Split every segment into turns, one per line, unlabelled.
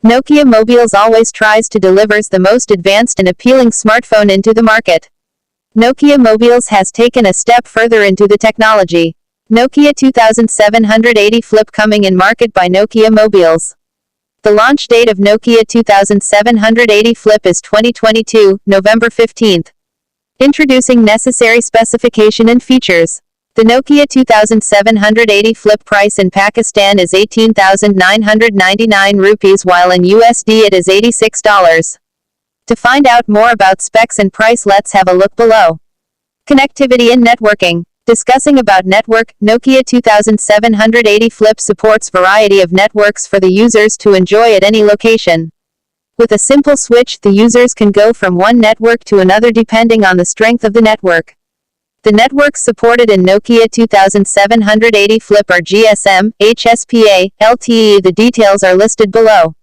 Nokia Mobiles always tries to delivers the most advanced and appealing smartphone into the market. Nokia Mobiles has taken a step further into the technology. Nokia 2780 Flip coming in market by Nokia Mobiles. The launch date of Nokia 2780 Flip is 2022, November 15th. Introducing necessary specification and features. The Nokia 2780 Flip price in Pakistan is 18,999 rupees while in USD it is $86. To find out more about specs and price, let's have a look below. Connectivity and networking. Discussing about network, Nokia 2780 Flip supports variety of networks for the users to enjoy at any location. With a simple switch, the users can go from one network to another depending on the strength of the network. The networks supported in Nokia 2780 Flip are GSM, HSPA, LTE. The details are listed below.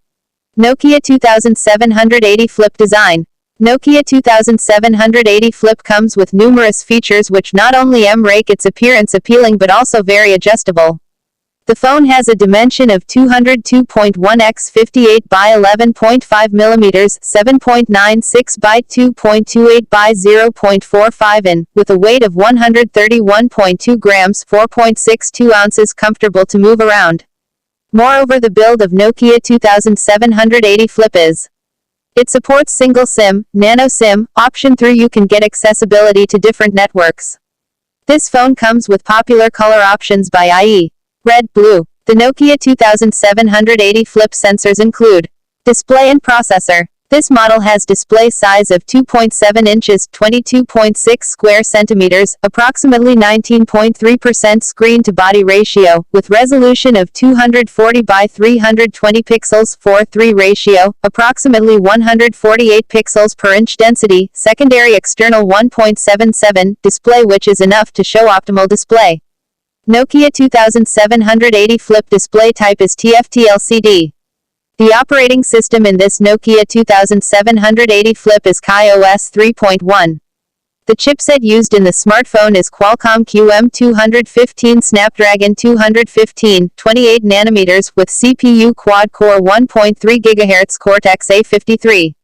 Nokia 2780 Flip design. Nokia 2780 Flip comes with numerous features which not only make its appearance appealing but also very adjustable. The phone has a dimension of 202.1 x 58 by 11.5 mm, 7.96 by 2.28 by 0.45 in, with a weight of 131.2 grams, 4.62 ounces, comfortable to move around. Moreover, the build of Nokia 2780 Flip is: it supports single SIM, nano SIM, option 3. You can get accessibility to different networks. This phone comes with popular color options by i.e. red, blue. The Nokia 2780 Flip sensors include display and processor. This model has display size of 2.7 inches, 22.6 square centimeters, approximately 19.3% screen-to-body ratio, with resolution of 240 by 320 pixels, 4:3 ratio, approximately 148 pixels per inch density, secondary external 1.77 display, which is enough to show optimal display. Nokia 2780 Flip display type is TFT LCD. The operating system in this Nokia 2780 Flip is KaiOS 3.1. The chipset used in the smartphone is Qualcomm QM215 Snapdragon 215, 28 nanometers with CPU quad-core 1.3 GHz Cortex-A53.